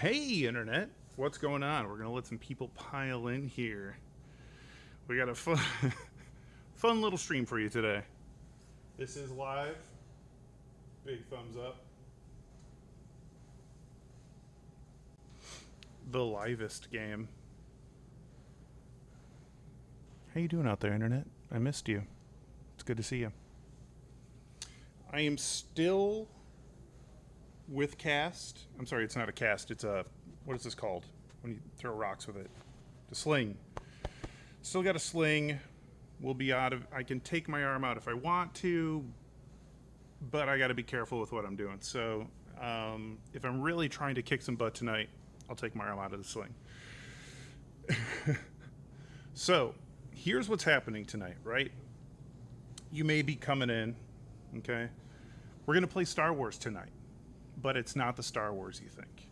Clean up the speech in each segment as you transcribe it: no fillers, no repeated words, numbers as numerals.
Hey, Internet. What's going on? We're going to let some people pile in here. We got a fun, fun little stream for you today. This is live. Big thumbs up. The livest game. How you doing out there, Internet? I missed you. It's good to see you. I am still with cast. I'm sorry, it's not a cast. It's a, what is this called when you throw rocks with it? The sling. Still got a sling. We'll be out of, I can take my arm out if I want to, but I got to be careful with what I'm doing. So if I'm really trying to kick some butt tonight, I'll take my arm out of the sling. So here's what's happening tonight, right? You may be coming in, okay? We're going to play Star Wars tonight, but it's not the Star Wars you think.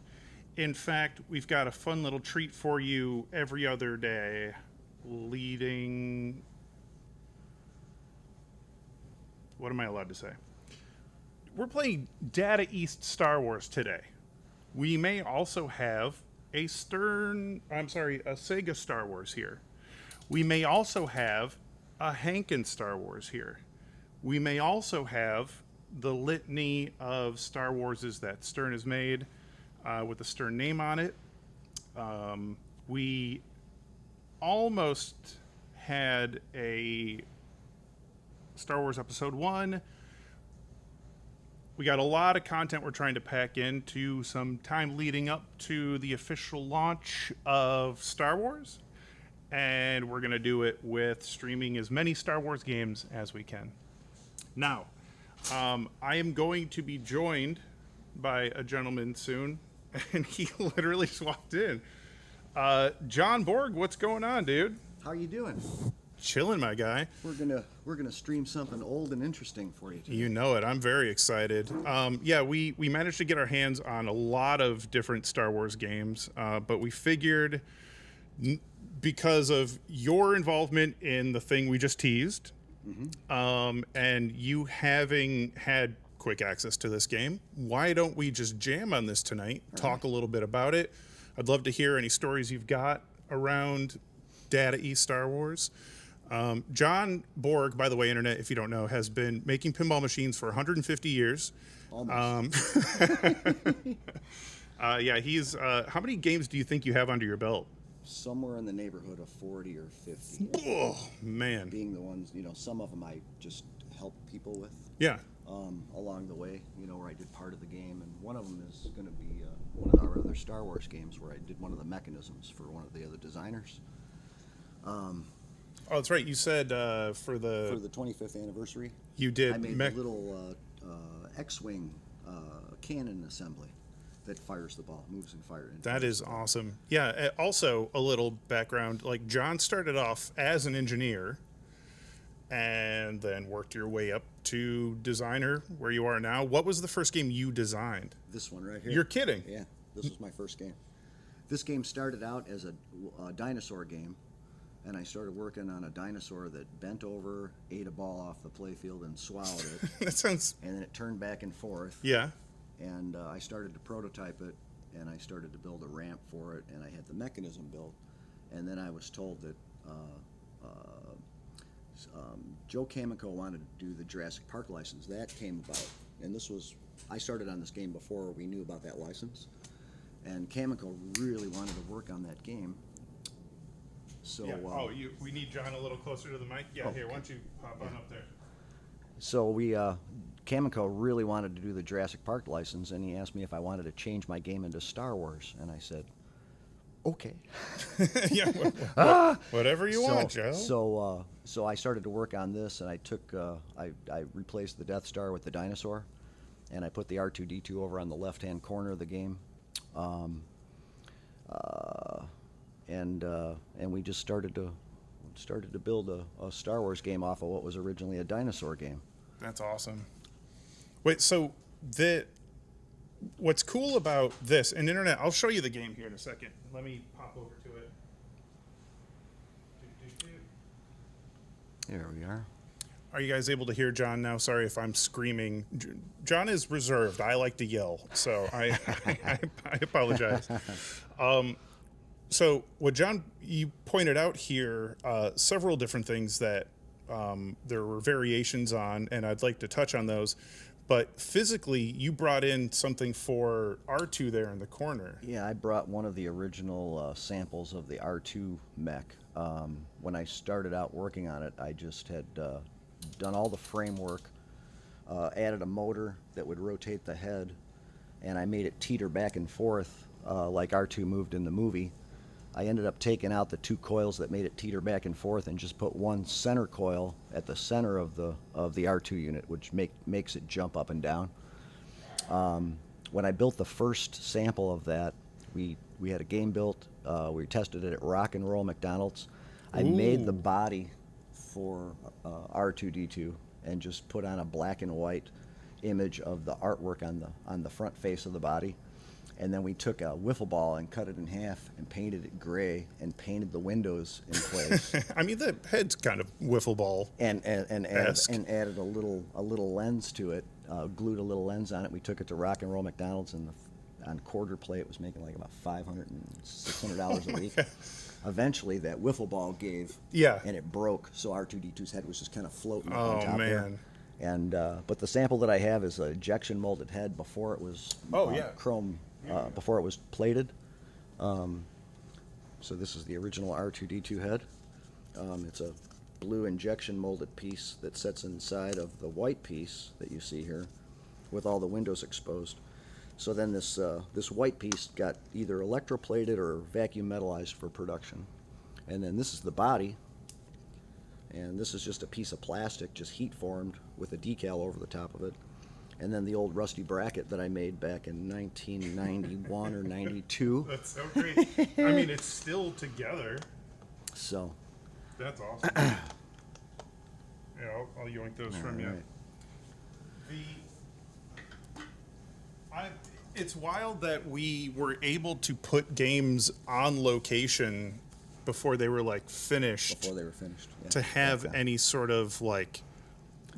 In fact, we've got a fun little treat for you every other day leading... What am I allowed to say? We're playing Data East Star Wars today. We may also have a Sega Star Wars here. We may also have a Hankin Star Wars here. We may also have the litany of Star Warses that Stern has made with the Stern name on it. We almost had a Star Wars Episode 1. We got a lot of content we're trying to pack into some time leading up to the official launch of Star Wars. And we're going to do it with streaming as many Star Wars games as we can. Now, I am going to be joined by a gentleman soon, and he literally just walked in. John Borg, what's going on, dude? How you doing? Chilling, my guy. We're gonna stream something old and interesting for you today. You know it. I'm very excited. Yeah, we managed to get our hands on a lot of different Star Wars games, but we figured because of your involvement in the thing we just teased, and you having had quick access to this game, why don't we just jam on this tonight, talk a little bit about it. I'd love to hear any stories you've got around Data East Star Wars. John Borg, by the way, Internet, if you don't know, has been making pinball machines for 150 years. Almost. Yeah, he's... how many games do you think you have under your belt? Somewhere in the neighborhood of 40 or 50. Oh, man. Being the ones, some of them I just help people with. Yeah. Along the way, where I did part of the game, and one of them is going to be one of our other Star Wars games where I did one of the mechanisms for one of the other designers. Oh, that's right. You said for the 25th anniversary, you did. I made a little X-wing cannon assembly that fires the ball, moves and fires. That is awesome. Yeah. Also, a little background. Like John started off as an engineer, and then worked your way up to designer, where you are now. What was the first game you designed? This one right here. You're kidding? Yeah, this was my first game. This game started out as a dinosaur game, and I started working on a dinosaur that bent over, ate a ball off the playfield, and swallowed it. That sounds... And then it turned back and forth. Yeah. And I started to prototype it, and I started to build a ramp for it, and I had the mechanism built. And then I was told that Joe Kamiko wanted to do the Jurassic Park license. That came about, and I started on this game before we knew about that license. And Kamiko really wanted to work on that game. So, yeah. We need John a little closer to the mic. Yeah, here, why don't you pop on up there? So Kamiko really wanted to do the Jurassic Park license, and he asked me if I wanted to change my game into Star Wars, and I said, okay. Yeah, whatever you want, Joe. So I started to work on this, and I took, I replaced the Death Star with the dinosaur, and I put the R2-D2 over on the left-hand corner of the game. And we just started to build a Star Wars game off of what was originally a dinosaur game. That's awesome. Wait, so what's cool about this, and Internet, I'll show you the game here in a second. Let me pop over to it. There we are. Are you guys able to hear John now? Sorry if I'm screaming. John is reserved. I like to yell, so I apologize. So what John, you pointed out here, several different things that there were variations on, and I'd like to touch on those. But physically, you brought in something for R2 there in the corner. Yeah, I brought one of the original samples of the R2 mech. When I started out working on it, I just had done all the framework, added a motor that would rotate the head, and I made it teeter back and forth like R2 moved in the movie. I ended up taking out the two coils that made it teeter back and forth and just put one center coil at the center of the R2 unit, which makes it jump up and down. When I built the first sample of that, we had a game built. We tested it at Rock and Roll McDonald's. I made the body for R2D2 and just put on a black and white image of the artwork on the front face of the body. And then we took a wiffle ball and cut it in half and painted it gray and painted the windows in place. I mean, the head's kind of wiffle ball. And added a little lens to it, glued a little lens on it. We took it to Rock and Roll McDonald's, and on quarter play it was making like about $500 and $600 a week. Eventually, that wiffle ball gave, and it broke. So R2D2's head was just kind of floating up on top there. And but the sample that I have is an injection molded head before it was chrome. Before it was plated. So this is the original R2D2 head. It's a blue injection molded piece that sits inside of the white piece that you see here with all the windows exposed. So then this white piece got either electroplated or vacuum metallized for production. And then this is the body. And this is just a piece of plastic, just heat formed with a decal over the top of it. And then the old rusty bracket that I made back in 1991 or 92. That's so great. I mean, it's still together. So. That's awesome. Yeah, I'll yoink those from you. Right. It's wild that we were able to put games on location before they were like finished. Before they were finished. Yeah. To have any sort of like,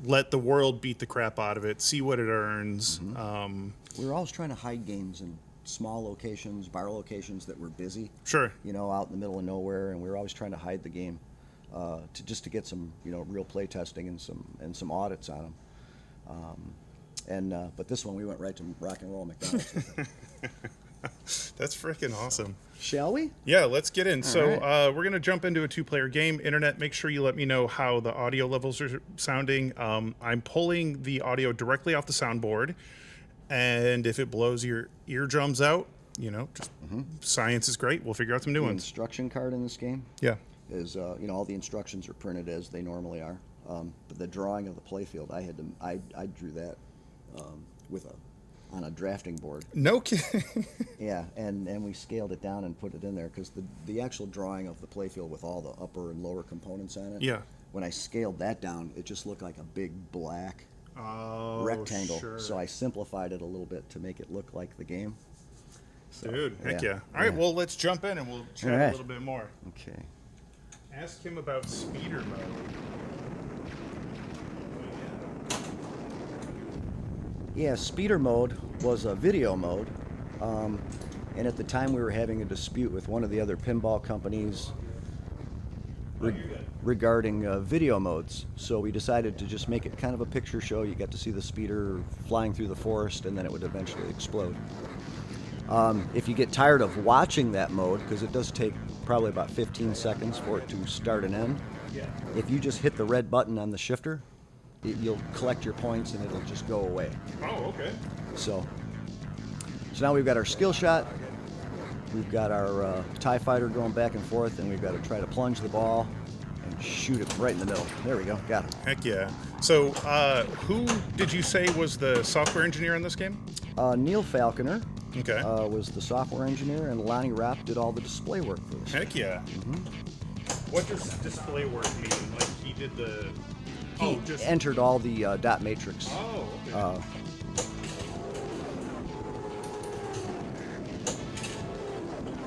let the world beat the crap out of it, see what it earns. Mm-hmm. We were always trying to hide games in small locations, bar locations that were busy. Sure. You know, out in the middle of nowhere, and we were always trying to hide the game to get some, real play testing and some audits on them. But this one we went right to Rock and Roll McDonald's with it. That's freaking awesome. Shall we? Yeah, let's get in. All right. We're going to jump into a two-player game. Internet, make sure you let me know how the audio levels are sounding. I'm pulling the audio directly off the soundboard, and if it blows your eardrums out, just science is great. We'll figure out some new ones. The instruction card in this game is, all the instructions are printed as they normally are. But the drawing of the playfield, I drew that on a drafting board. No kidding. Yeah, and we scaled it down and put it in there because the actual drawing of the playfield with all the upper and lower components on it. Yeah. When I scaled that down, it just looked like a big black rectangle. Sure. So I simplified it a little bit to make it look like the game. So, dude, heck yeah. All right, well, let's jump in and we'll chat a little bit more. Okay. Ask him about speeder mode. Yeah, speeder mode was a video mode, and at the time we were having a dispute with one of the other pinball companies regarding video modes. So we decided to just make it kind of a picture show. You got to see the speeder flying through the forest, and then it would eventually explode. If you get tired of watching that mode, because it does take probably about 15 seconds for it to start and end, if you just hit the red button on the shifter, you'll collect your points and it'll just go away. Oh, okay. So now we've got our skill shot, we've got our TIE fighter going back and forth, and we've got to try to plunge the ball and shoot it right in the middle. There we go, got it. Heck yeah. So who did you say was the software engineer in this game? Neil Falconer was the software engineer, and Lonnie Rapp did all the display work for this. Heck yeah. What does display work mean? Like he did the... He entered all the dot matrix. Oh, okay.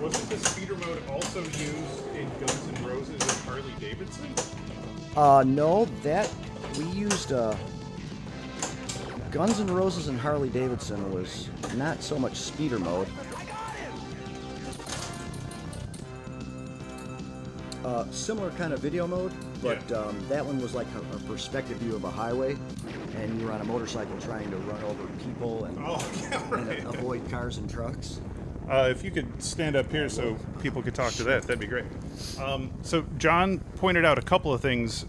Wasn't the speeder mode also used in Guns N' Roses and Harley Davidson? No, We used Guns N' Roses and Harley Davidson was not so much speeder mode. Similar kind of video mode, but that one was like a perspective view of a highway, and you were on a motorcycle trying to run over people and, and avoid cars and trucks. If you could stand up here so people could talk to that'd be great. So John pointed out a couple of things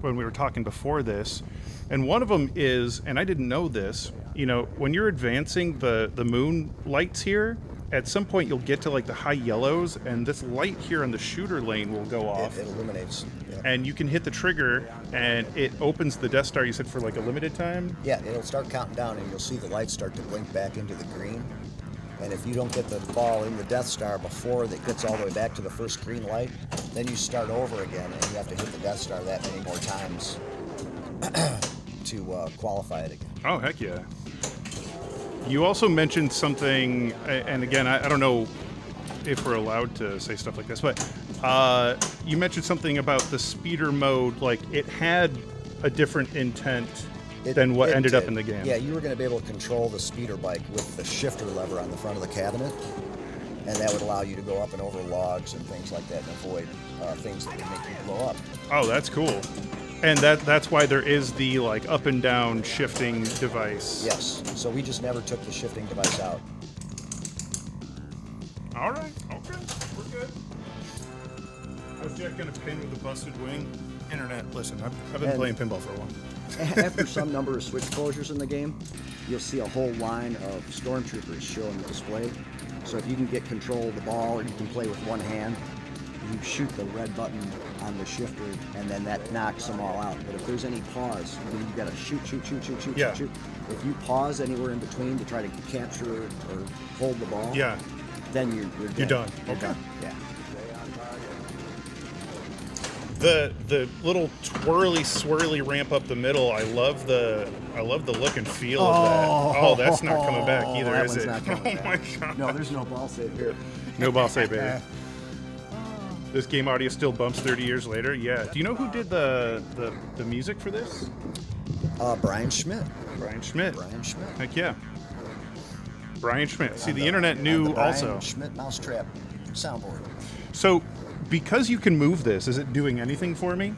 when we were talking before this, and one of them is, and I didn't know this, you know, when you're advancing the moon lights here, at some point you'll get to like the high yellows, and this light here on the shooter lane will go off. It illuminates. Yeah. And you can hit the trigger, and it opens the Death Star, you said, for like a limited time? Yeah, it'll start counting down, and you'll see the lights start to blink back into the green. And if you don't get the ball in the Death Star before it gets all the way back to the first green light, then you start over again, and you have to hit the Death Star that many more times to qualify it again. Oh, heck yeah. You also mentioned something, and again, I don't know if we're allowed to say stuff like this, but you mentioned something about the speeder mode, like it had a different intent than what ended up in the game. Yeah, you were going to be able to control the speeder bike with the shifter lever on the front of the cabinet, and that would allow you to go up and over logs and things like that and avoid things that would make you blow up. Oh, that's cool. And that's why there is the like up and down shifting device. Yes. So we just never took the shifting device out. All right. Okay. We're good. How's Jack gonna pin with a busted wing? Internet. Listen, I've been playing pinball for a while. After some number of switch closures in the game, you'll see a whole line of stormtroopers show on the display. So if you can get control of the ball, or you can play with one hand, you shoot the red button on the shifter, and then that knocks them all out. But if there's any pause, I mean, you got to shoot. Yeah. If you pause anywhere in between to try to capture or hold the ball, Yeah. then you're dead. You're done. You're Okay. done. Yeah. The little twirly swirly ramp up the middle. I love the look and feel of that. Oh, that's not coming back either, that is one's it? not coming Oh my back. god. No, there's no ball save here. No ball save, baby. This game audio still bumps 30 years later. Yeah. Do you know who did the music for this? Brian Schmidt. Brian Schmidt. Brian Schmidt. Heck yeah. Brian Schmidt. See, the internet On knew the Brian also. Schmidt mousetrap soundboard. So, because you can move this, is it doing anything for me?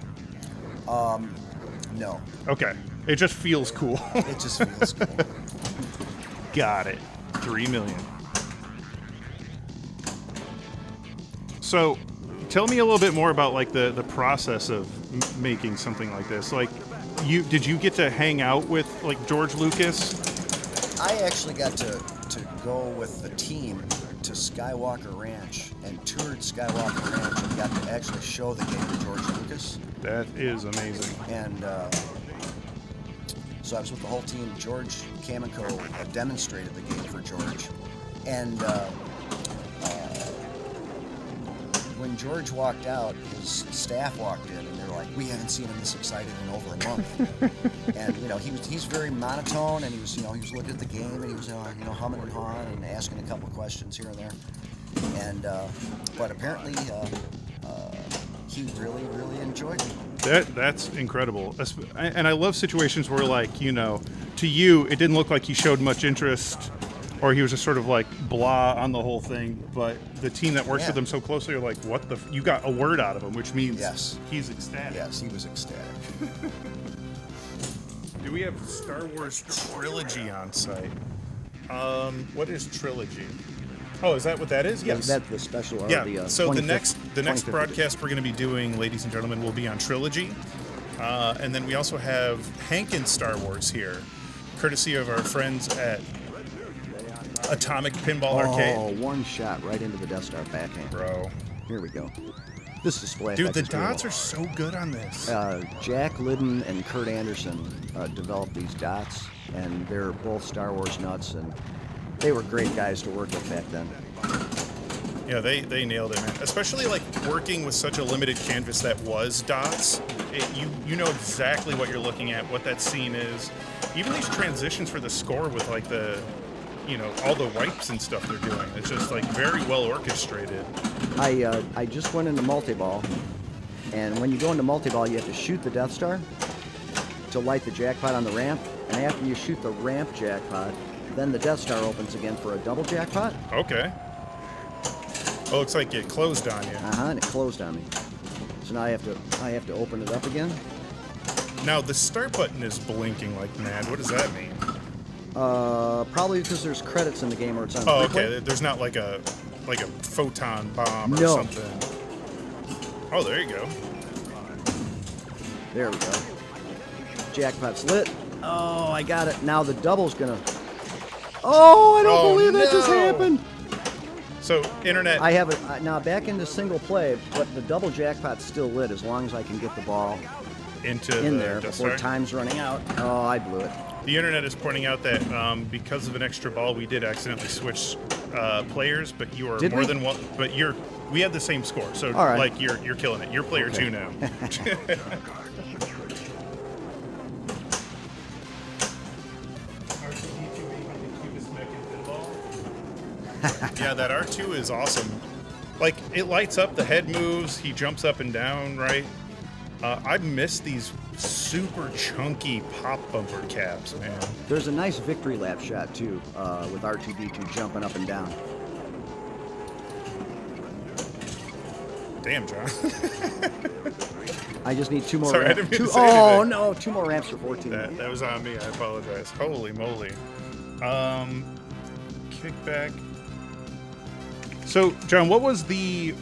No, Okay. It just feels cool. it just feels cool. Got it. 3 million. So, tell me a little bit more about like the process of making something like this. Like, did you get to hang out with like George Lucas? I actually got to go with the team to Skywalker Ranch and toured Skywalker Ranch and got to actually show the game to George Lucas. That is amazing. And so I was with the whole team. George Kamico demonstrated the game for George. And when George walked out, his staff walked in, and they're like, "We haven't seen him this excited in over a month." And you know, he's very monotone, and he was looking at the game, and he was humming and hawing and asking a couple of questions here and there. And but apparently he really enjoyed it. That's incredible. And I love situations where, like, you know, to you, it didn't look like he showed much interest, or he was just sort of like blah on the whole thing. But the team that works with him so closely are like, what the? You got a word out of him, which means he's ecstatic. Yes, he was ecstatic. Do we have Star Wars Trilogy on site? What is Trilogy? Oh, is that what that is? Yes. That's the special. Yeah. So the 25th next broadcast we're going to be doing, ladies and gentlemen, will be on Trilogy, and then we also have Hankin Star Wars here, courtesy of our friends at Atomic Pinball Arcade. Oh, one shot right into the Death Star backhand. Bro. Here we go. This display. Dude, effect the is dots beautiful. are so good on this. Jack Liddon and Kurt Anderson developed these dots, and they're both Star Wars nuts, and they were great guys to work with back then. Yeah, they nailed it, man. Especially like working with such a limited canvas that was dots. You know exactly what you're looking at, what that scene is. Even these transitions for the score with like the, you know, all the wipes and stuff they're doing. It's just like very well orchestrated. I just went into Multiball, and when you go into Multiball, you have to shoot the Death Star, to light the jackpot on the ramp, and after you shoot the ramp jackpot, then the Death Star opens again for a double jackpot. Okay. Oh, looks like it closed on you. And it closed on me. So now I have to open it up again. Now the start button is blinking like mad. What does that mean? Probably because there's credits in the game where it's on. Oh, quick okay. play. There's not like a photon bomb or No. something. Oh, there you go. There we go. Jackpot's lit. Oh, I got it. Now the double's gonna. Oh, I don't believe that just happened. So internet. I have it now back into single play, but the double jackpot's still lit as long as I can get the ball into in the there Death before Star. time's running out. Oh, I blew it. The internet is pointing out that because of an extra ball, we did accidentally switch players, but you are Did more we? than one. But we had the same score, so All right. like you're killing it. You're player Okay. 2 now. Yeah, that R2 is awesome. Like, it lights up, the head moves, he jumps up and down, right? I miss these super chunky pop bumper caps, man. There's a nice victory lap shot too, with R2D2 jumping up and down. Damn, John. I just need two more Sorry, I ramps. didn't mean to say Oh anything. no, 2 more ramps for 14. That was on me, I apologize. Holy moly. Kickback. So, John, what was the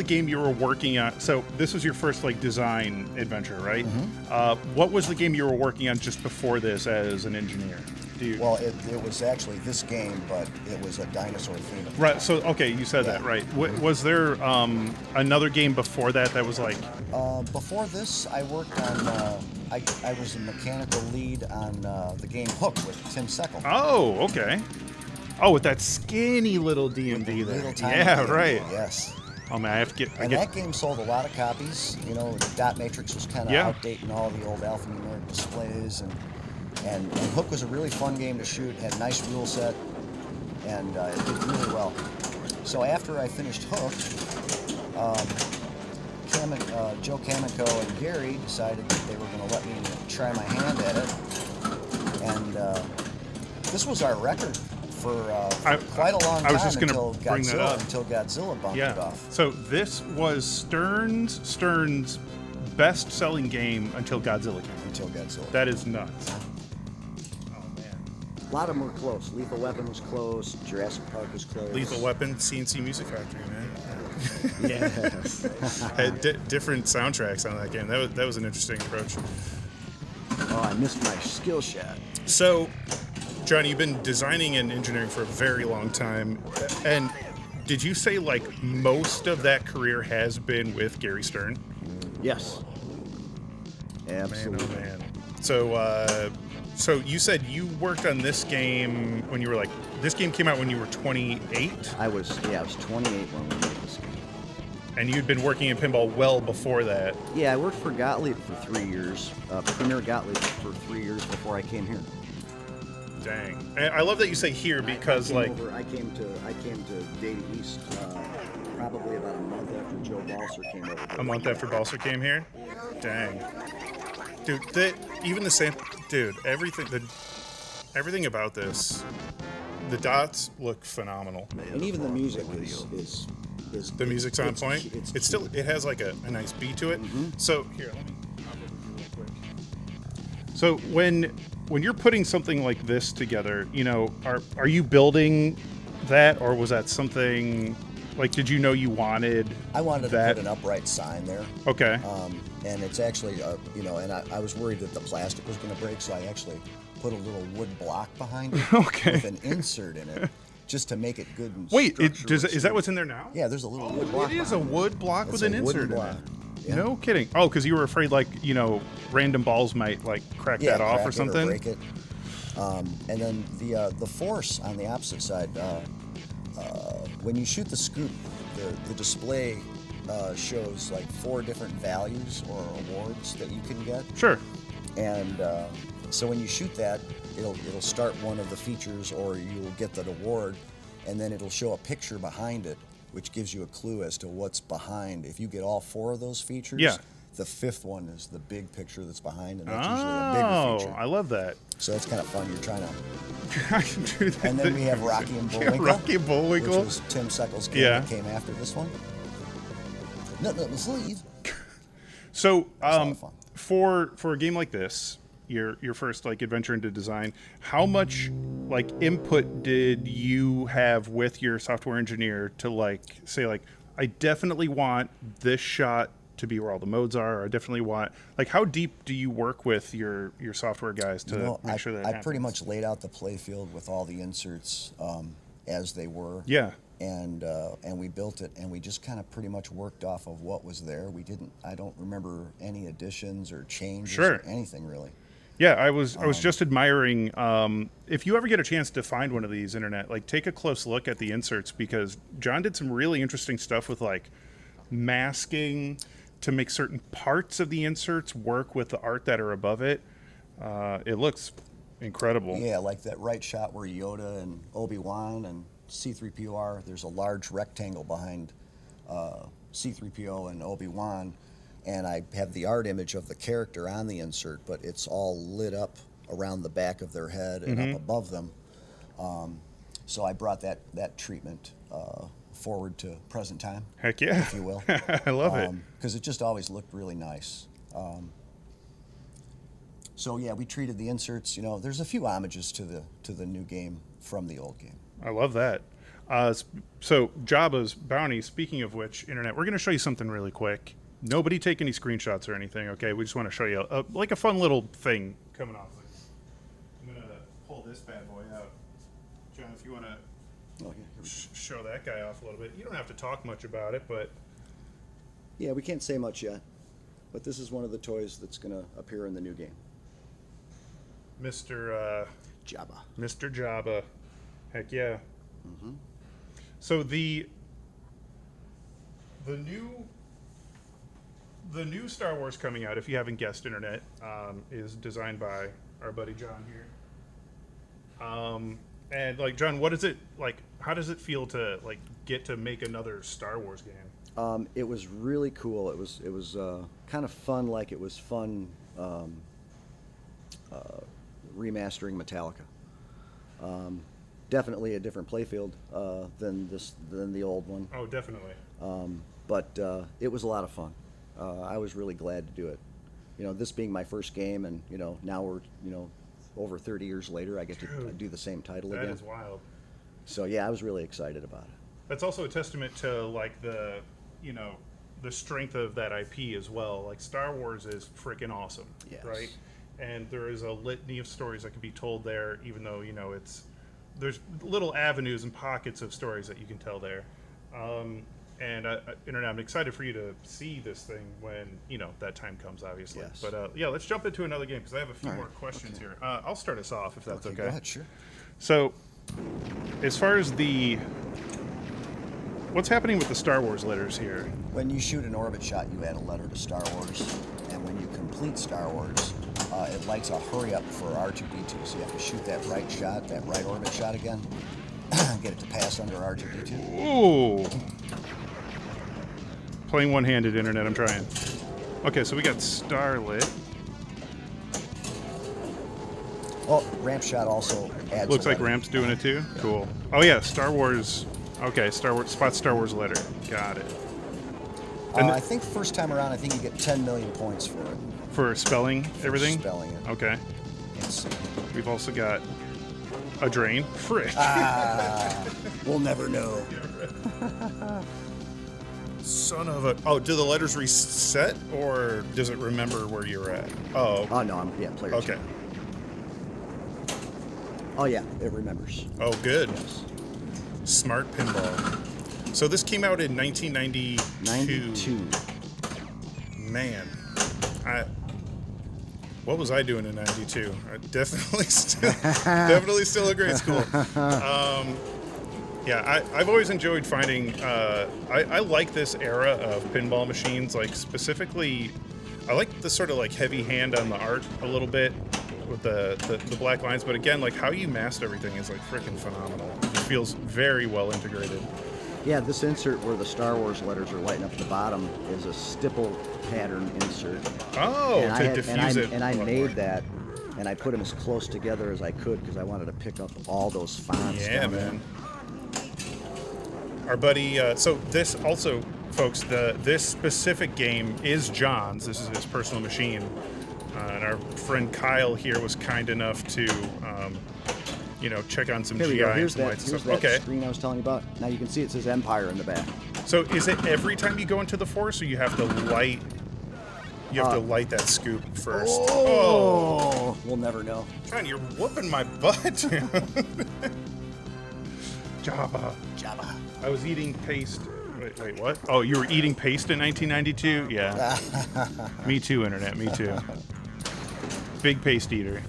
game you were working on? So this was your first like design adventure, right? What was the game you were working on just before this as an engineer? Well, it was actually this game, but it was a dinosaur theme. Right. So okay, you said that right. Was there another game before that was like? Before this, I worked on. I was a mechanical lead on the game Hook with Tim Seckel. Oh, okay. Oh, with that skinny little DMV there. Little tiny Yeah, game. right. Yes. Oh man, I have to get. And that game sold a lot of copies. You know, the dot matrix was kind of Yeah. outdating all the old alphanumeric displays, and Hook was a really fun game to shoot. Had a nice rule set, and it did really well. So after I finished Hook, Joe Kamico and Gary decided that they were going to let me try my hand at it, and this was our record for quite a long time. I was just gonna until bring that up. Until Godzilla bumped it Yeah. off. So this was Stern's best-selling game until Godzilla came. Until Godzilla. That is nuts. A lot of them were close. Lethal Weapon was close. Jurassic Park was close. Lethal Weapon, CNC Music Factory, man. Yes. Had different soundtracks on that game. That was an interesting approach. Oh, I missed my skill shot. So, John, you've been designing and engineering for a very long time, and did you say like most of that career has been with Gary Stern? Yes. Absolutely. Man, oh man. So you said you worked on this game when you were like, this game came out when you were 28, I was 28 when we made this game. and you'd been working in pinball well before that. Yeah, I worked for Gottlieb for 3 years. Premier Gottlieb for 3 years before I came here. Dang. And I love that you say here because I like, came to Data East probably about a month after Joe Balser came over. a month after Balser came here. Dang. Dude, even the same, dude, everything about this, the dots look phenomenal. And even the music is The music's on it's point. cu- it's It's still, it has like a nice beat to it. So here, let me real quick. So when you're putting something like this together, you know, are you building that, or was that something like, did you know you wanted? I wanted that? to put an upright sign there. Okay. And it's actually, and I was worried that the plastic was going to break, so I actually put a little wood block behind it Okay. with an insert in it, just to make it good and Wait, structurally is that what's in there now? Yeah, there's a little wood block. It is a behind wood block with It's an a wooden insert in block. it. Yeah. No kidding. Oh, because you were afraid, like, you know, random balls might like crack Yeah, that off crack or it something. break it. And then the force on the opposite side, when you shoot the scoop, the display shows like 4 different values or awards that you can get. Sure. And so when you shoot that, it'll start one of the features, or you'll get that award, and then it'll show a picture behind it, which gives you a clue as to what's behind. If you get all 4 of those features, Yeah. the fifth one is the big picture that's behind, and that's usually a bigger feature. I love that. So that's kind of fun. You're trying to. I can do that. And then we have Rocky and Bullwinkle. Rocky and Bullwinkle. Which was Tim Seikel's game that came after this one. No, let's leave. So, a lot of fun. for a game like this, your first like adventure into design, how much like input did you have with your software engineer to like say like, I definitely want this shot to be where all the modes are, or I definitely want, like, how deep do you work with your software guys to make sure that I happens? pretty much laid out the play field with all the inserts as they were. Yeah. And we built it, and we just kind of pretty much worked off of what was there. I don't remember any additions or changes or anything really. Yeah, I was just admiring. If you ever get a chance to find one of these internet, like take a close look at the inserts, because John did some really interesting stuff with like masking to make certain parts of the inserts work with the art that are above it. It looks incredible. Yeah, like that right shot where Yoda and Obi-Wan and C-3PO are. There's a large rectangle behind C-3PO and Obi-Wan, and I have the art image of the character on the insert, but it's all lit up around the back of their head and up above them. So I brought that treatment forward to present time. Heck yeah. If you will. I love it. Because it just always looked really nice. So yeah, we treated the inserts, there's a few homages to the new game from the old game. I love that. So Jabba's Bounty, speaking of which, internet, we're going to show you something really quick. Nobody take any screenshots or anything, okay? We just want to show you like a fun little thing coming off this. I'm going to pull this bad boy out. John, if you want to show that guy off a little bit. You don't have to talk much about it, but... Yeah, we can't say much yet, but this is one of the toys that's going to appear in the new game. Mr. Jabba. Mr. Jabba. Heck yeah. So the new Star Wars coming out, if you haven't guessed, internet, is designed by our buddy John here. And like, John, what is it like? How does it feel to like get to make another Star Wars game? It was really cool. It was kind of fun, like it was fun remastering Metallica. Definitely a different playfield than the old one. Oh, definitely. But it was a lot of fun. I was really glad to do it. This being my first game, and now we're over 30 years later, I get to do the same title again. That is wild. So yeah, I was really excited about it. That's also a testament to like the strength of that IP as well. Like Star Wars is freaking awesome, Yes. right? And there is a litany of stories that can be told there, even though there's little avenues and pockets of stories that you can tell there. And Internet, I'm excited for you to see this thing when that time comes, obviously. Yes. But yeah, let's jump into another game because I have a few more questions here. I'll start us off if that's okay. Go ahead, sure. So, as far as what's happening with the Star Wars letters here? When you shoot an orbit shot, you add a letter to Star Wars, and when you complete Star Wars, it lights a hurry up for R2-D2. So you have to shoot that right shot, that right orbit shot again, get it to pass under R2-D2. Ooh. Playing one-handed, internet, I'm trying. Okay, so we got Starlit. Well, ramp shot also adds. Looks a like letter. Ramp's doing it too. Cool. Oh yeah, Star Wars. Okay, Star Wars. Spot Star Wars letter. Got it. And I think first time around, I think you get 10 million points for it. for spelling everything? Spelling it. Okay. Yes. We've also got a drain. Frick. We'll never know. Son of a... Oh, do the letters reset, or does it remember where you're at? Oh. Oh no, player two. Okay. Oh yeah, it remembers. Oh, good. Smart Pinball. So this came out in 1992. 92. Man, what was I doing in '92? Definitely still a grade school. Yeah, I've always enjoyed finding. I like this era of pinball machines. Like specifically, I like the sort of like heavy hand on the art a little bit with the black lines. But again, like how you masked everything is like freaking phenomenal. It feels very well integrated. Yeah, this insert where the Star Wars letters are lighting up at the bottom is a stipple pattern insert. Oh, and to diffuse it. And I a lot made more. that, and I put them as close together as I could because I wanted to pick up all those fonts. Yeah, down man. Our buddy, so this also, folks, this specific game is John's. This is his personal machine. And our friend Kyle here was kind enough to, check on some Here we GI go. and Here's some that, lights and here's stuff. that Okay. screen I was telling you about. Now you can see it says Empire in the back. So is it every time you go into the Force, or you have to light? You have to light that scoop first. Oh, we'll never know. John, you're whooping my butt. Java. I was eating paste. Wait, what? Oh, you were eating paste in 1992? Yeah. Me too, Internet. Me too. Big paste eater.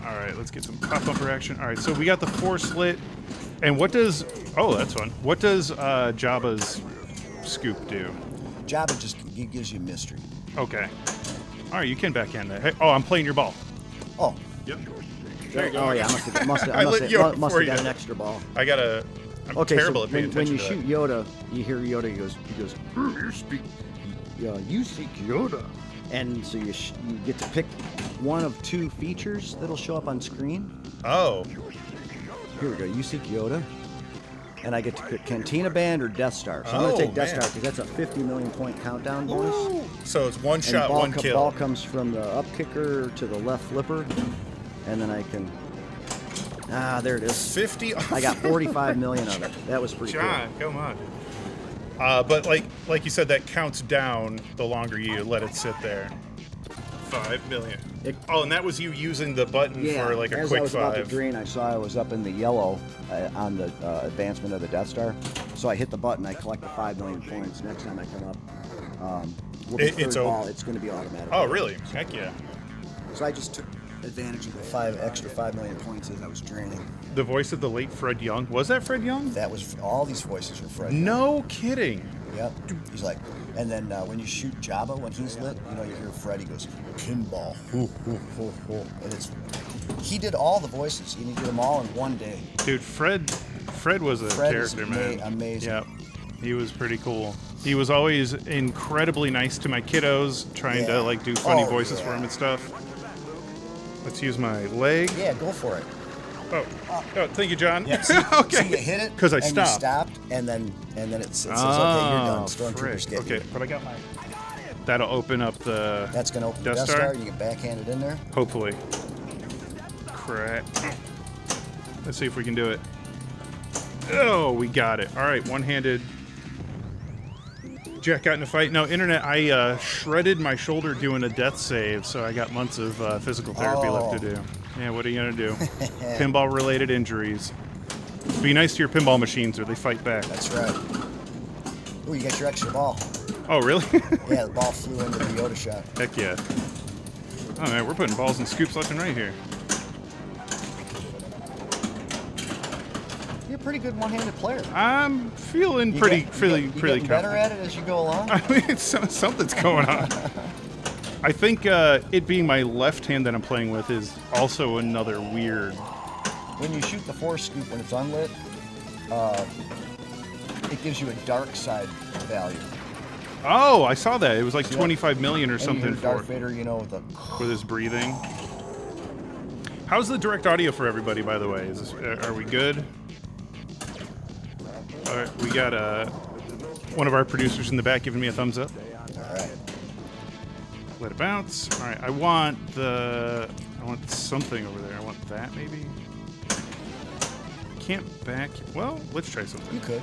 All right, let's get some pop bumper action. All right, so we got the Force lit. And what does... Oh, that's fun. What does Jabba's scoop do? Jabba just gives you mystery. Okay. All right, you can back in there. Hey, oh, I'm playing your ball. Oh, Yep. There you go. Oh yeah, I must have got an extra ball. I gotta... I'm Okay, terrible so at paying when attention you to shoot Yoda, you hear Yoda. He goes, you seek Yoda, and so you get to pick one of two features that'll show up on screen. that. Oh. Here we go. You seek Yoda, and I get to pick Cantina Band or Death Star. So I'm gonna take Death man. Star because that's a 50 million point countdown bonus. So it's one And shot, ball one kill. Ball comes from the up kicker to the left flipper, and then I can. Ah, there it is. 50. I got 45 million of it. That was pretty John, come on. But like you said, that counts down the longer you let it sit there. 5 million. And that was you using the button cool. Yeah, for like a as quick I was about to 5. drain, I saw I was up in the yellow on the advancement of the Death Star. So I hit the button. I collect the 5 million points. Next time I come up, with the It's third over. ball, it's going to be automatic. Oh, really? Heck yeah. So I just took advantage of the extra 5 million points as I was draining. The voice of the late Fred Young. Was that Fred Young? that was all these voices were Fred. No kidding. Yep. He's like, and then when you shoot Jabba when he's lit, you hear Fred. He goes, Pinball. And he did all the voices. And he did them all in one day. Dude, Fred was a Fred is character, man. amazing. Yep. He was pretty cool. He was always incredibly nice to my kiddos, trying Yeah. to do funny Oh, voices yeah. for him and stuff. Let's use my leg. Yeah, go for it. Oh, thank you, John. Yeah, see, okay. see, you hit it 'Cause I and stopped. You stopped, and then it says, okay, you're done. Stormtroopers frick. get you. Okay, but I got my... That'll open up the... That's gonna open Death Death Star? Star. You can backhand it in there. Hopefully. Crap. Let's see if we can do it. Oh, we got it. All right, one-handed. Jack got in a fight. No, Internet, I shredded my shoulder doing a death save, so I got months of physical therapy left to do. Yeah, what are you going to do? Pinball-related injuries. Be nice to your pinball machines or they fight back. That's right. Ooh, you got your extra ball. Oh, really? Yeah, the ball flew into the Yoda shot. Heck yeah. Oh, man, we're putting balls and scoops left and right here. You're a pretty good one-handed player. I'm feeling You pretty getting better confident. at it as you go along. I mean, something's going on. I think it being my left hand that I'm playing with is also another weird. When you shoot the Force scoop when it's unlit, it gives you a dark side value. Oh, I saw that. It was like Yeah. 25 million or And you something hear for Darth Vader, with his breathing. How's the direct audio for everybody, by the way? Is this, are we good? All right, we got one of our producers in the back giving me a thumbs up. All right. Let it bounce. All right, I want something over there. I want that maybe. Can't back. Well, let's try something. You could.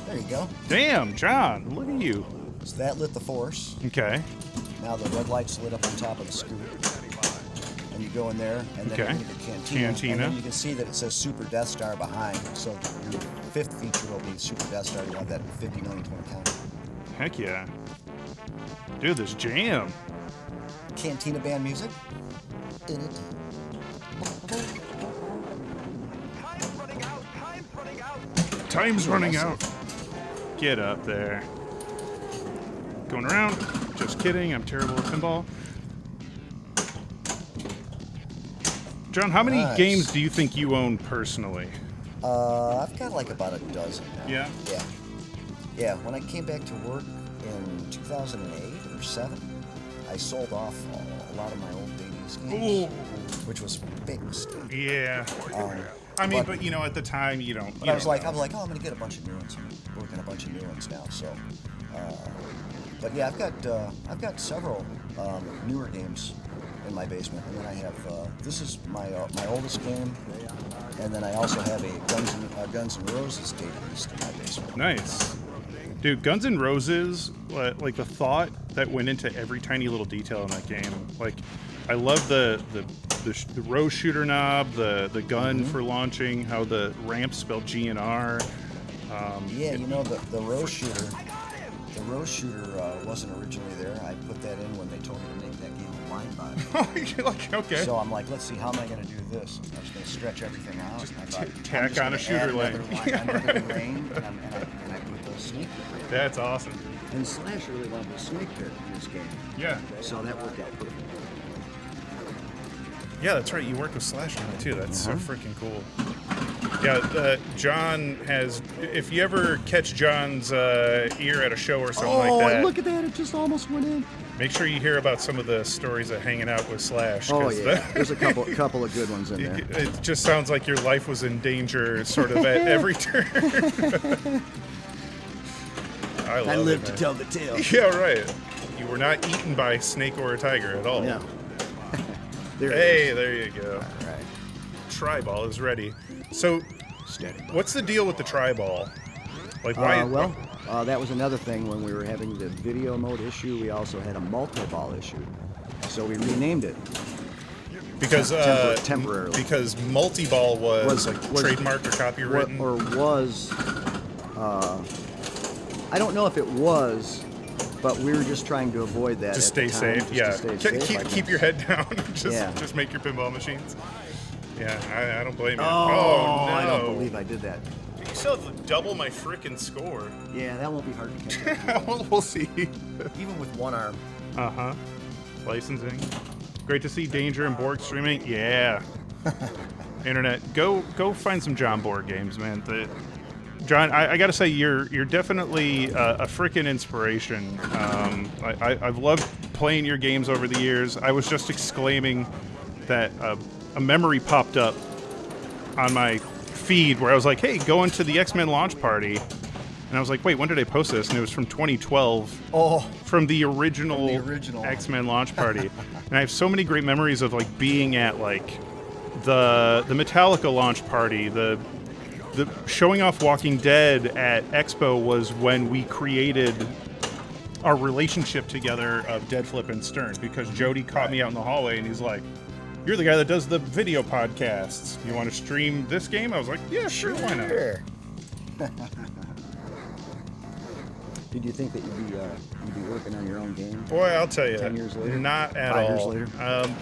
There you go. Damn, John, look at you. So that lit the Force. Okay. Now the red light's lit up on top of the scoop. And you go in there, and then Okay. you get the cantina. Cantina. And then you can see that it says Super Death Star behind. So your fifth feature will be Super Death Star. You want that 50 million point count. Heck yeah. Dude, this jam. Cantina band music. Time's running out. Get up there. Going around. Just kidding. I'm terrible at pinball. John, how many Nice. games do you think you own personally? I've got like about a dozen now. Yeah? Yeah. Yeah, when I came back to work in 2008 or 7, I sold off a lot of my old Davies games, which was a big mistake. Yeah. I mean, but you know, at the time, you don't. But I was like, oh, I'm going to get a bunch of new ones. I'm working a bunch of new ones now. So, but yeah, I've got several newer games in my basement, and then I have this is my oldest game, and then I also have a Guns N' Roses Data Beast in my basement. Nice. Dude, Guns N' Roses, like the thought that went into every tiny little detail in that game. Like, I love the rose shooter knob, the gun for launching, how the ramp spelled G and R. Yeah, you know the rose shooter. The rose shooter wasn't originally there. I put that in when they told me to make that game a line body. Oh, you're like, okay. So I'm like, let's see, how am I going to do this? I was going to stretch everything out. Just and I thought, tack on a shooter lane. Another lane, and I put the snake pit right. That's awesome. And Slash really loved the snake pit in this game. Yeah. So that worked out perfect. Yeah, that's right. You worked with Slash on it too. That's so freaking cool. Yeah, John has. If you ever catch John's ear at a show or something like that, look at that! It just almost went in. make sure you hear about some of the stories of hanging out with Slash. Oh yeah, there's a couple of good ones in there. It just sounds like your life was in danger, sort of at every turn. I live it, to man. tell the tale. Yeah, right. You were not eaten by a snake or a tiger at all. No. There it Hey, is. there you go. All right. Tri-ball is ready. So, Steady. what's the deal with the tri-ball? Like, why? That was another thing when we were having the video mode issue. We also had a multi-ball issue, so we renamed it. Because temporarily. Because multi-ball was like was- trademarked or copywritten. Or was, I don't know if it was, but we were just trying to avoid that. to at stay the time, safe. just Yeah. to stay safe, I Keep guess. your head down. Yeah. Just make your pinball machines. Yeah, I don't blame you. Oh, no! I don't believe I did that. You still have to double my frickin' score. Yeah, that won't be hard to catch up. We'll see. Even with one arm. Licensing. Great to see Danger and Borg streaming. Yeah. Internet, go find some John Borg games, man. John, I gotta say, you're definitely a freaking inspiration. I've loved playing your games over the years. I was just exclaiming that a memory popped up on my feed where I was like, hey, go into the X-Men launch party. And I was like, wait, when did I post this? And it was from 2012. Oh. From the original, original. X-Men launch party. And I have so many great memories of like being at like the Metallica launch party, the showing off Walking Dead at Expo was when we created our relationship together of Dead Flip and Stern, because Jody caught me out in the hallway and he's like, you're the guy that does the video podcasts. You want to stream this game? I was like, yeah, sure, why not? Did you think that you'd be working on your own game? Boy, I'll tell you, 10 years later? not at 5 years all. later?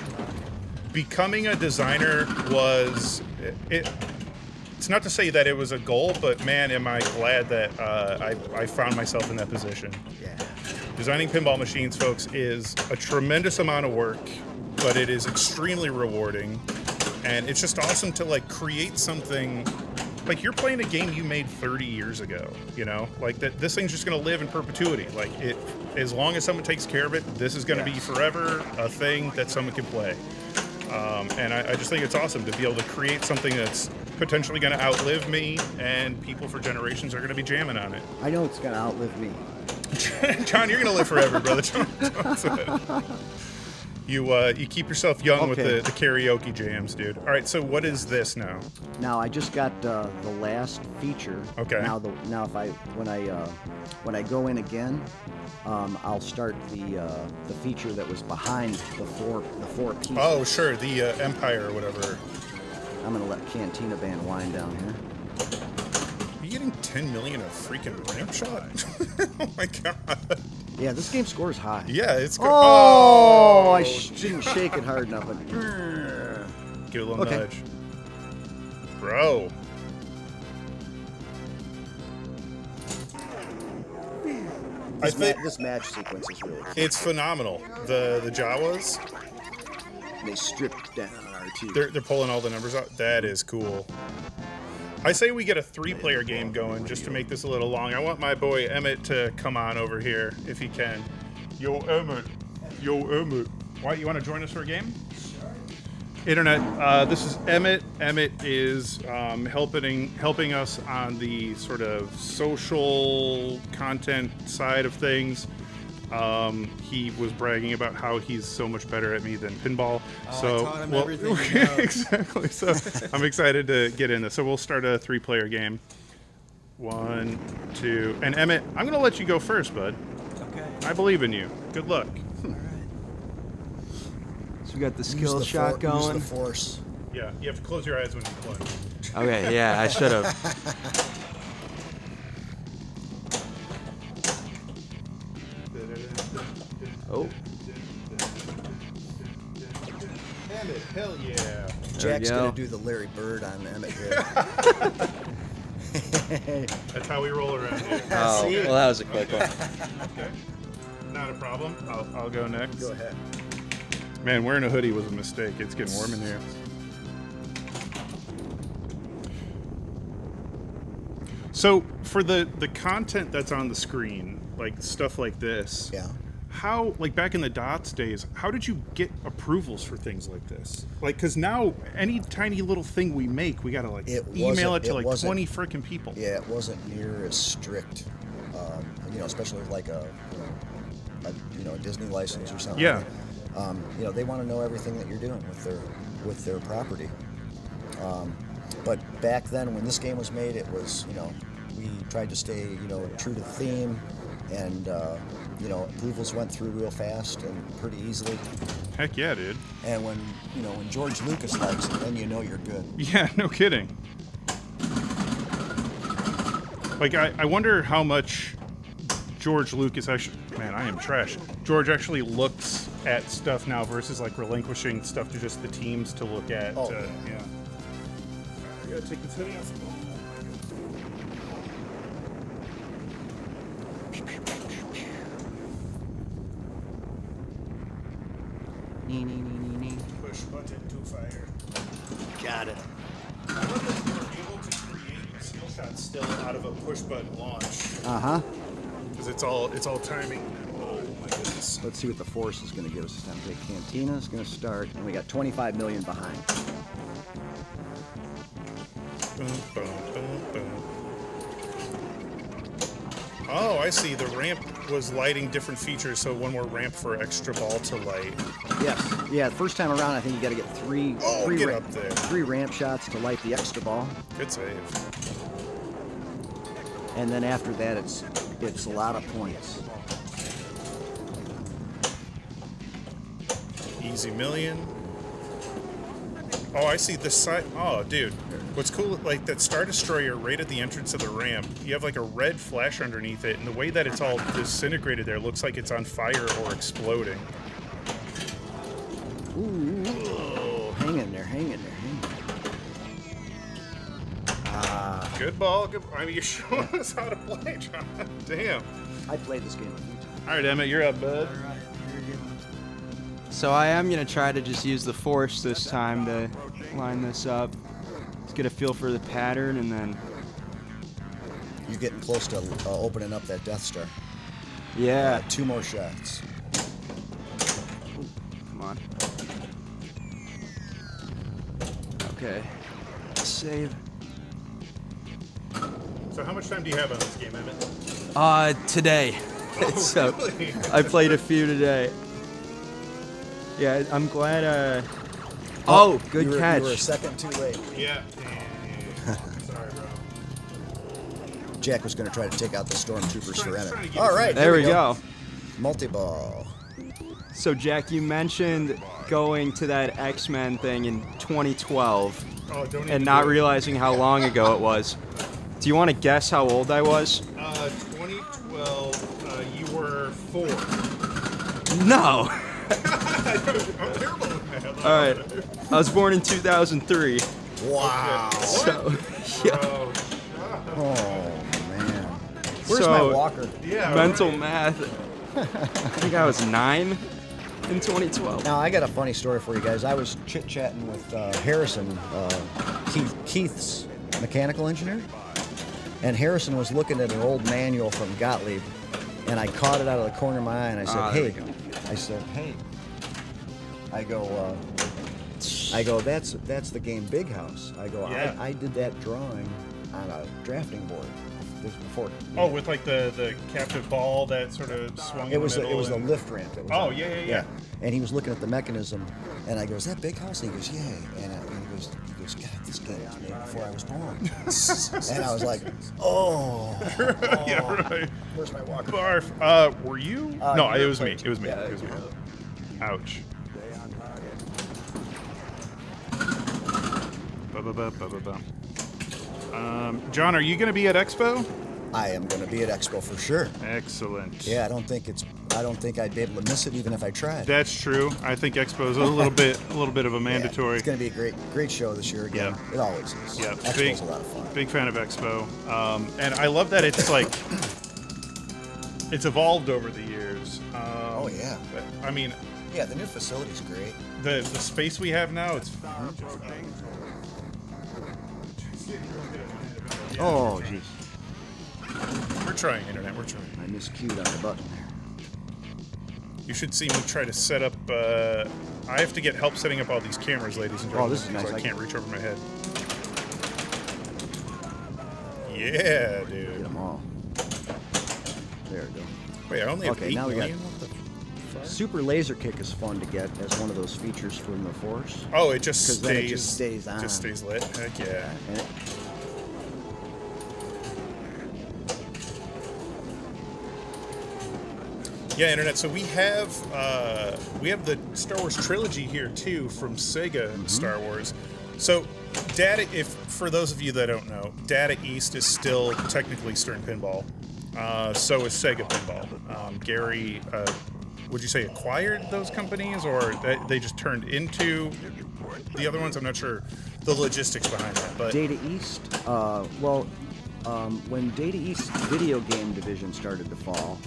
Becoming a designer was it's not to say that it was a goal, but man, am I glad that I found myself in that position. Yeah. Designing pinball machines, folks, is a tremendous amount of work, but it is extremely rewarding, and it's just awesome to like create something. Like, you're playing a game you made 30 years ago, you know? Like, that this thing's just going to live in perpetuity. Like, it, as long as someone takes care of it, this is going to be forever a thing that someone can play. And I just think it's awesome to be able to create something that's potentially going to outlive me, and people for generations are going to be jamming on it. I know it's gonna outlive me. John, you're going to live forever, brother. Don't say it. You keep yourself young with Okay. the karaoke jams, dude. All right, so what is this now? Now I just got the last feature. Okay. Now if when I go in again, I'll start the feature that was behind the four pieces. Oh, sure, the Empire or whatever. I'm gonna let Cantina Band wind down here. Are you getting 10 million a freaking ramp shot? Oh my god. Yeah, this game scores high. Yeah, it's good. Oh, I didn't shake it hard enough. But... Give it a little Okay. nudge. Bro. This match sequence is really cool. It's phenomenal. The Jawas, They stripped down R2. they're pulling all the numbers out. That is cool. I say we get a 3-player game going just to make this a little long. I want my boy Emmett to come on over here if he can. Yo, Emmett. Why, you want to join us for a game? Internet, this is Emmett. Emmett is helping us on the sort of social content side of things. He was bragging about how he's so much better at me than Pinball. So I taught him everything he knows. exactly. So I'm excited to get in this. So we'll start a 3-player game. 1, 2, and Emmett, I'm going to let you go first, bud. Okay. I believe in you. Good luck. All right. So we got the Use skill the shot going. Use the force. Yeah, you have to close your eyes when you plunge. Okay, yeah, I should have. Oh, Emmett, hell yeah. Jack's go. gonna do the Larry Bird on Emmett here. That's how we roll around here. oh, well, that was a quick one. Okay. Not a problem. I'll go next. Go ahead. Man, wearing a hoodie was a mistake. It's getting warm in here. So for the content that's on the screen, like stuff like this, Yeah. how, like back in the DOTS days, how did you get approvals for things like this? Like, because now any tiny little thing we make, we gotta like email it to like 20 frickin' people. Yeah, it wasn't near as strict. Especially with like a Disney license or something. Yeah. They want to know everything that you're doing with their property. But back then, when this game was made, it was we tried to stay true to the theme, and approvals went through real fast and pretty easily. Heck yeah, dude. And when George Lucas likes it, then you're good. Yeah, no kidding. Like, I wonder how much George Lucas actually, man, I am trash. George actually looks at stuff now versus like relinquishing stuff to just the teams to look at. Oh. Yeah. I gotta take this hoodie off. Push button to fire. Got it. I wonder if we were able to create skill shots still out of a push button launch. Uh-huh. Because it's all timing. Oh my goodness. Let's see what the force is going to give us this time. Okay, Cantina is going to start, and we got 25 million behind. Boom, boom, boom, boom. Oh, I see. The ramp was lighting different features, so one more ramp for extra ball to light. Yes. Yeah, the first time around, I think you got to get three Get up there. 3 ramp shots to light the extra ball. Good save. And then after that, it's a lot of points. Easy million. Oh, I see this side. Oh, dude. What's cool, like that Star Destroyer right at the entrance of the ramp, you have like a red flash underneath it, and the way that it's all disintegrated there looks like it's on fire or exploding. Ooh, hang in there. Good ball. Good. I mean, you're showing us how to play, John. Damn. I played this game a few times. All right, Emmett, you're up, bud. So I am gonna try to just use the force this time to line this up. Let's get a feel for the pattern, and then You're getting close to opening up that Death Star. yeah, 2 more shots. come on. Okay, save. So how much time do you have on this game, Emmett? Today. Oh, So really? I played a few today. Yeah, I'm glad. Oh, good you catch. were a second too late. Yeah. Sorry, bro. Jack was going to try to take out the stormtroopers for Trying to Emmett. get All us right, There we go. Multiball. So Jack, you mentioned going to that X-Men thing in 2012 Oh, don't even and not do it. realizing how long ago it was. Do you want to guess how old I was? 2012, you were 4. No. I'm terrible with math. All right. I was born in 2003. Wow. So, yeah. Bro. Oh, man. Where's So, my walker? Yeah. Mental right. math. I think I was 9 in 2012. Now, I got a funny story for you guys. I was chit-chatting with Harrison, Keith's mechanical engineer. And Harrison was looking at an old manual from Gottlieb, and I caught it out of the corner of my eye, and I said, there we "Hey," go. I said, "Hey," I go, "That's the game Big House." I go, Yeah. I did that drawing on a drafting board. This was before. Oh, with like the captive ball that sort of swung. It was in the it was the middle lift ramp. That was Oh, on. yeah. And he was looking at the mechanism, and I go, "Is that Big House?" And he goes, "Yeah." And he goes, "God, this game was made before I was born." And I was like, "Oh." Yeah, right. Where's my walker? Barf. Were you? No, you it were was me. playing It was me. too. It was me. Ouch. Ba-ba-ba-ba-ba-ba. John, are you going to be at Expo? I am going to be at Expo for sure. Excellent. Yeah, I don't think I'd be able to miss it even if I tried. That's true. I think Expo is a little bit of a mandatory. Yeah, it's going to be a great show this year again. Yeah. It always is. Yeah, Expo's a lot of fun. Big fan of Expo, and I love that it's like it's evolved over the years. Oh, yeah. But, I mean, Yeah, the new facility's great. the space we have now, it's. Oh, jeez. We're trying, internet. We're trying. I miscued on the button there. You should see me try to set up. I have to get help setting up all these cameras, ladies and gentlemen. this is nice. because I I can't reach over my head. Yeah, Get dude. them all. There we go. Wait, I only have Okay, 8 now we got- million? What the fuck? Super laser kick is fun to get as one of those features from the Force. Oh, it just 'Cause stays. then it just stays on. Just stays lit. Heck yeah. And it, Yeah, internet. So we have the Star Wars trilogy here too from Sega Star Wars. So Data, if for those of you that don't know, Data East is still technically Stern Pinball. So is Sega Pinball. Gary, would you say acquired those companies, or they just turned into the other ones? I'm not sure the logistics behind that, but Data East, when Data East video game division started to fall,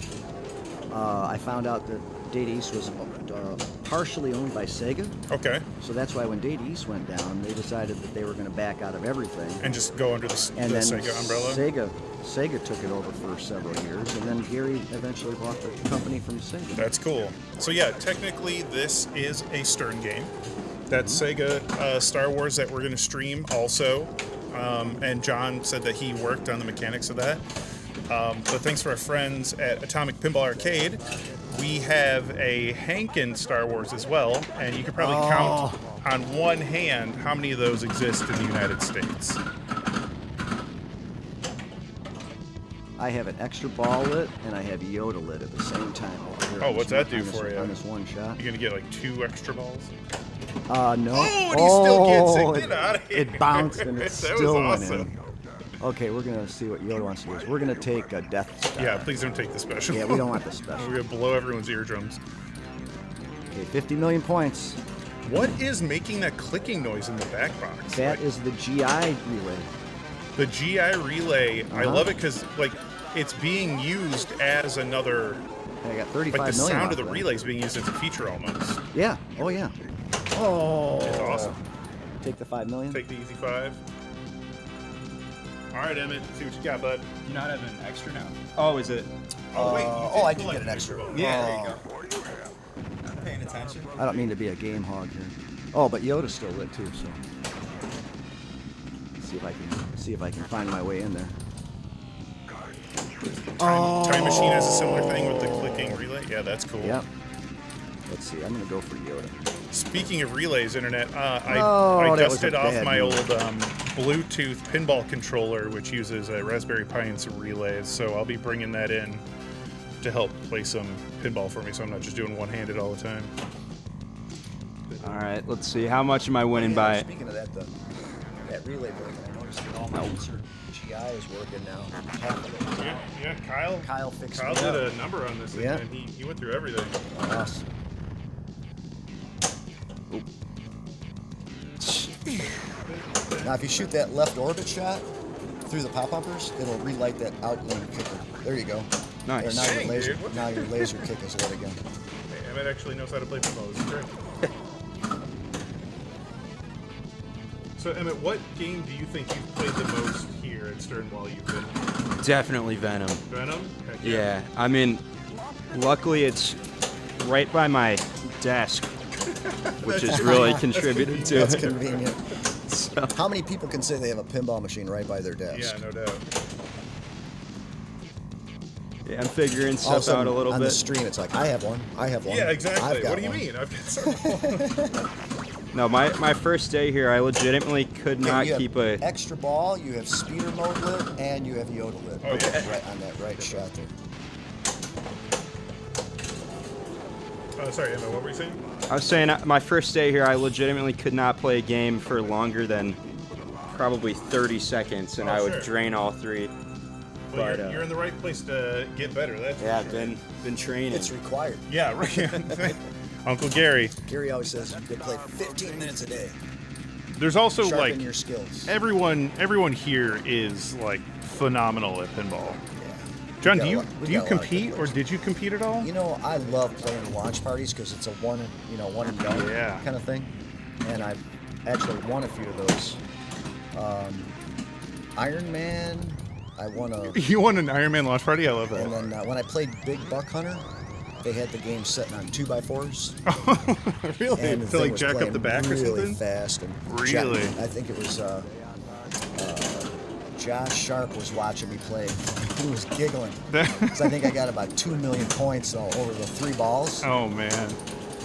I found out that Data East was partially owned by Sega. okay, So that's why when Data East went down, they decided that they were going to back out of everything. and just go under the And then Sega umbrella. Sega took it over for several years, and then Gary eventually bought the company from Sega. That's cool. So yeah, technically this is a Stern game. That's Sega Star Wars that we're going to stream also. And John said that he worked on the mechanics of that. But thanks to our friends at Atomic Pinball Arcade, we have a Hankin Star Wars as well. And you could probably count on one hand how many of those exist in the United States. I have an extra ball lit, and I have Yoda lit at the same time. Here Oh, on what's this that do on this- for you? On this one shot. You're going to get like 2 extra balls? No. Oh, and he still gets it. Get outta here. It bounced and it That was still went awesome. in. Okay, we're gonna see what Yoda wants to do. We're gonna take a Death Star. Yeah, please don't take the special. Yeah, we don't want the special. We're going to blow everyone's eardrums. Okay, 50 million points. What is making that clicking noise in the back box? That Like, is the GI relay. the GI relay. I Uh-huh. love it because like it's being used as another, I got 35 like the million. sound of off the that. relay is being used as a feature almost. Yeah. Oh yeah. Oh. It's awesome. Take the 5 million. Take the easy 5. All right, Emmett, see what you got, bud. You not have an extra now? Oh, is it? Oh wait, I did get an extra. Yeah, there you Oh. go. Not paying attention. I don't mean to be a game hog here. Oh, but Yoda's still lit too, so see if I can find my way in there. Time Machine has a similar thing with the clicking relay. Yeah, that's cool. Yep. Let's see. I'm gonna go for Yoda. Speaking of relays, internet, I that was dusted a off bad my move. old Bluetooth pinball controller, which uses a Raspberry Pi and some relays. So I'll be bringing that in to help play some pinball for me, so I'm not just doing one-handed all the time. All right, let's see. How much am I winning by? Speaking of that, that relay breaking, I noticed that all my insert GI is working now. Half of it. Yeah, Kyle fixed Kyle me did up. a number on this, Yeah. and he went through everything. Awesome. Now, if you shoot that left orbit shot through the pop bumpers, it'll relight that outgoing kicker. There you go. Nice. There, Dang, dude, what now your laser kick is lit again. Hey, Emmett actually knows how to play pinball. This is great. So, Emmett, what game do you think you've played the most here at Stern while you've been here? Definitely Venom. Venom? Heck Yeah, I mean, luckily it's right by my desk, which has really contributed to That's it. convenient. So, How many people can say they have a pinball machine right by their desk? Yeah, no doubt. yeah, I'm figuring All of a stuff sudden, out a little on bit. the stream, it's like, I have one, I have one. Yeah, I've exactly. got What do you one. mean? I've got several. No, my first day here, I legitimately could Yeah, not you have keep a. extra ball, you have speeder mode lit, and you have Yoda lit. Oh, yeah. Right on that right shot there. Sorry, Emmett, what were you saying? I was saying my first day here, I legitimately could not play a game for longer than probably 30 seconds, and Oh, I would sure. drain all three. Well, But, you're in the right place to get better. That's Yeah, for I've sure. been training. It's required. Yeah, right. Uncle Gary. Gary always says you could play 15 minutes a day. There's also Sharpen like your skills. everyone here is like phenomenal at pinball. John, got do a you lot- we do you got a lot of compete good or did you compete at all? You know, I love playing launch parties because it's a one and done Yeah. kind of thing. And I've actually won a few of those. Iron Man, I won a. You won an Iron Man launch party. I love And that. then when I played Big Buck Hunter, they had the game set on 2x4s. Really? And the To thing like was jack up playing the back or really something? fast. And Really? I think it was Josh Sharp was watching me play. He was giggling. 'Cause I think I got about 2 million points over the 3 balls. Oh man.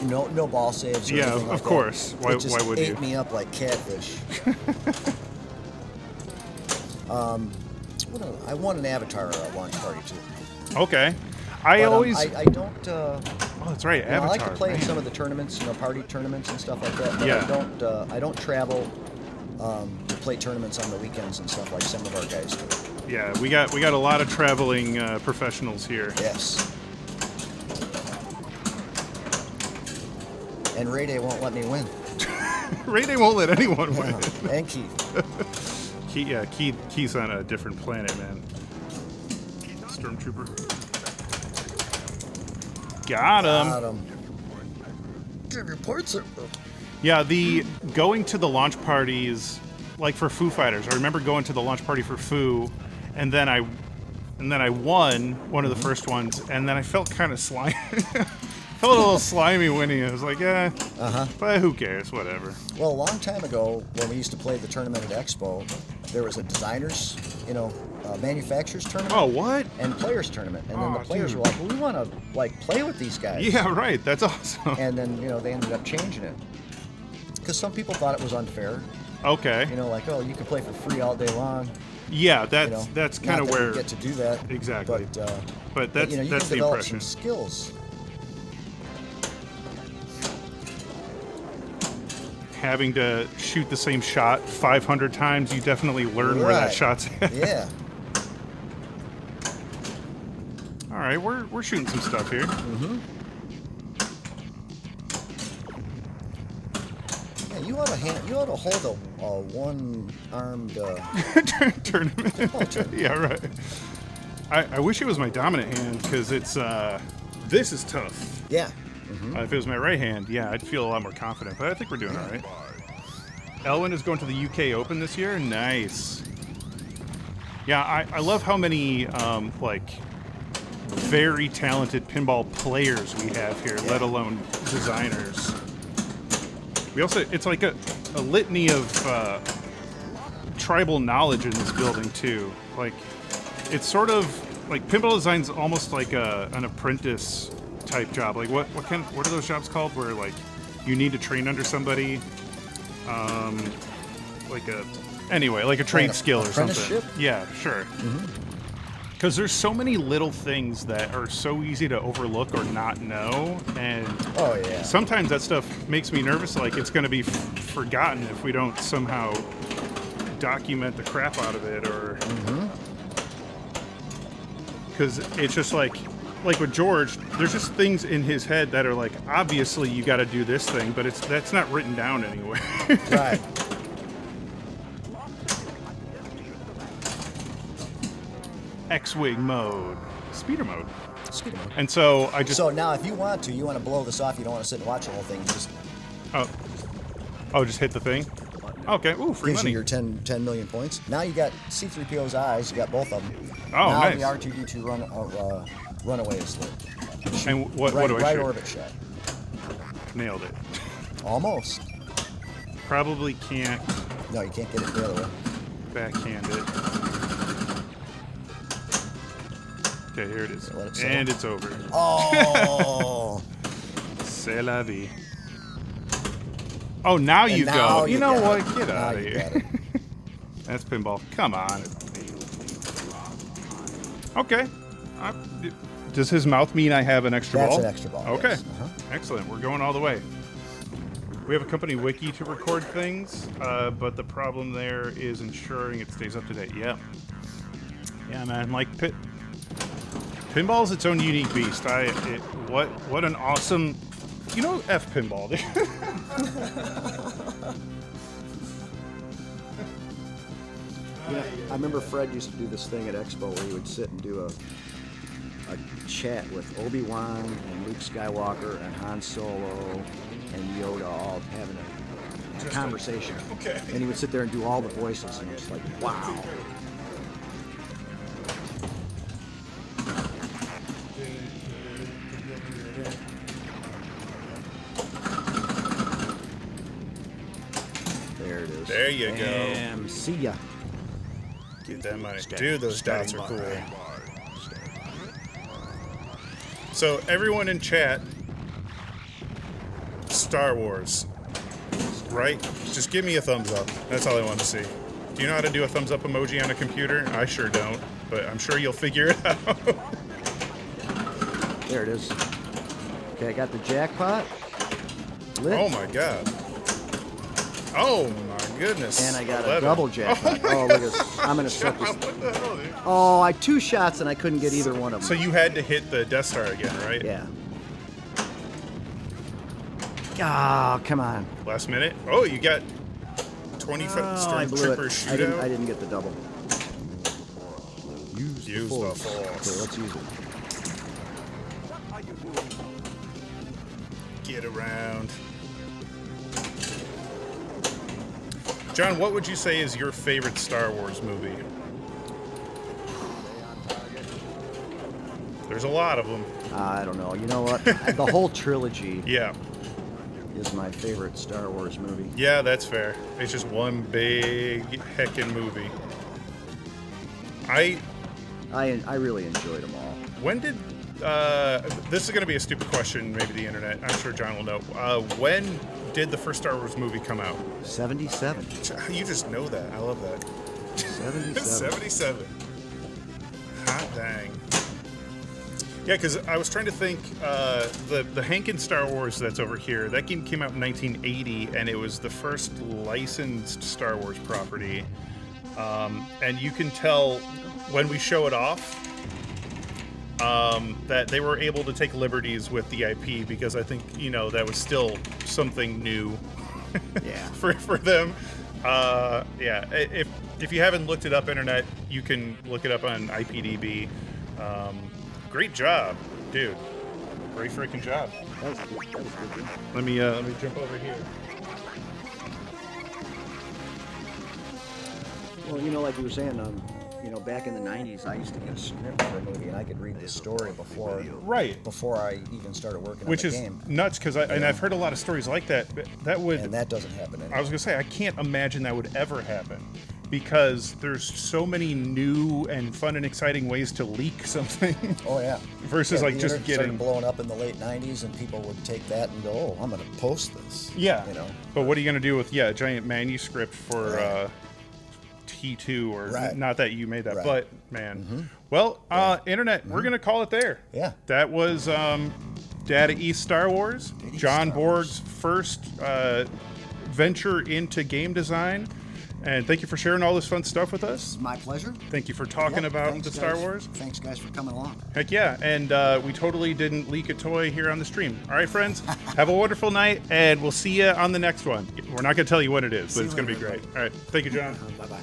No ball saves or Yeah, anything of like that. course. Why- It just why would ate you? me up like catfish. I won an Avatar launch party too. Okay. I But, always. I don't. Oh, that's right. Avatar. I like to play in man. some of the tournaments, party tournaments and stuff like that. But Yeah. I don't travel to play tournaments on the weekends and stuff like some of our guys do. Yeah, we got a lot of traveling professionals here. Yes. And Ray Day won't let me win. Ray Day won't let anyone win. And Keith. Keith's on a different planet, man. Stormtrooper. Got him. Give your parts up. Yeah, the going to the launch parties, like for Foo Fighters. I remember going to the launch party for Foo, and then I won one of the first ones, and then I felt kind of slimy. Felt a little slimy winning. I was like, but who cares? Whatever. Well, a long time ago, when we used to play the tournament at Expo, there was a designers, manufacturers tournament. Oh, what? And players tournament. And then the Oh, players dude. were like, well, we want to play with these guys. Yeah, right. That's awesome. And then, they ended up changing it. Because some people thought it was unfair. Okay. You can play for free all day long. Yeah, that's kind Not of that we where. get to do that. Exactly. But that's you that's can the develop impression. some skills. Having to shoot the same shot 500 times, you definitely learn where that Right. shot's at. Yeah. All right, we're shooting some stuff here. Yeah, you ought to hold a one-armed. Tournament. tournament. Yeah, right. I wish it was my dominant hand because it's this is tough. Yeah. If it was my right hand, yeah, I'd feel a lot more confident. But I think we're doing all right. Elwin is going to the UK Open this year. Nice. Yeah, I love how many very talented pinball players we have here, let alone designers. We also, it's like a litany of tribal knowledge in this building too. Like, it's sort of like pinball design's almost like an apprentice type job. Like what are those jobs called where like you need to train under somebody? Like a trade Like skill or something. apprenticeship? Yeah, sure. Because there's so many little things that are so easy to overlook or not know, and Oh yeah. sometimes that stuff makes me nervous. Like it's going to be forgotten if we don't somehow document the crap out of it, or because it's just like with George, there's just things in his head that are like, obviously you got to do this thing, but that's not written down anywhere. Right. X-wing mode, speeder mode, Speed mode. and so I just So now, if you want to blow this off. You don't want to sit and watch the whole thing. Just just hit the thing. Okay. Ooh, free Gives money. you your 10 million points. Now you got C-3PO's eyes. You got both of them. Oh, now nice. the R2-D2 runaway is lit. And what right, do I right shoot? orbit shot. Nailed it. Almost. Probably can't No, you can't get it the other way. backhand it. Okay, here it is. Let it settle. And it's over. Oh. C'est la vie. Oh, now And you now go. you You know got what? it. Get Now out of you here. got it. That's pinball. Come on. Okay. Does his mouth mean I have an extra That's ball? an extra ball, Okay. yes. Uh-huh. Excellent. We're going all the way. We have a company wiki to record things, but the problem there is ensuring it stays up to date. Yeah. Yeah, man. Like pinball is its own unique beast. What an awesome. You know, F pinball. Dude. Yeah, I remember Fred used to do this thing at Expo where he would sit and do a chat with Obi-Wan and Luke Skywalker and Han Solo and Yoda all having a conversation. Okay. And he would sit there and do all the voices, and it's like, wow. There it is. There you go. Bam. See ya. Get that money. Dude, those dots are cool. So, everyone in chat, Star Wars, right? Just give me a thumbs up. That's all I want to see. Do you know how to do a thumbs up emoji on a computer? I sure don't, but I'm sure you'll figure it out. There it is. Okay, I got the jackpot. Lit. Oh my god. Oh my goodness. And I got 11. a double jackpot. Oh, look at this. I'm going to set this. What the hell, dude? Oh, I 2 shots and I couldn't get either one of them. So you had to hit the Death Star again, right? Yeah. Ah, come on. Last minute? Oh, you got 20 Oh, I blew it. Stormtrooper shootout? I didn't get the double. Use the Force. Force. Okay, let's use it. Get around. John, what would you say is your favorite Star Wars movie? There's a lot of them. I don't know. You know what? The whole trilogy Yeah. is my favorite Star Wars movie. Yeah, that's fair. It's just one big heckin' movie. I really enjoyed them all. When did this is going to be a stupid question, maybe the internet. I'm sure John will know. When did the first Star Wars movie come out? 77. You just know that. I love that. 77. 77. Hot dang. Yeah, because I was trying to think. The Hankin Star Wars that's over here. That game came out in 1980, and it was the first licensed Star Wars property. And you can tell when we show it off. That they were able to take liberties with the IP because I think that was still something new Yeah. for them. Yeah, if you haven't looked it up, internet, you can look it up on IPDB. Great job, dude. Great freaking job. That was good. That was good. Let me jump over here. Well, like you were saying, back in the 90s, I used to get a script for a movie and I could read the story before I even started working Which on the is game. nuts because I've heard a lot of stories like that. But that would And that doesn't happen anymore. I was gonna say I can't imagine that would ever happen because there's so many new and fun and exciting ways to leak something. Oh yeah. Versus Yeah, like the just internet started getting. blowing up in the late 90s, and people would take that and go, "Oh, I'm going to post this." Yeah. You know. But what are you gonna do with a giant manuscript for Right. T2 or Right. not that you made that, Right. but man. Well, internet, we're gonna call it there. Yeah. That was Data East Star Wars, East John Star Borg's first venture into game design. And thank you for sharing all this fun stuff with us. My pleasure. Thank you for talking Yeah, about thanks, the Star guys. Wars. Thanks, guys, for coming along. Heck yeah. And we totally didn't leak a toy here on the stream. All right, friends, have a wonderful night, and we'll see you on the next one. We're not going to tell you what it is, but See it's you going to be later, great. All right. Thank you, John. Bye-bye.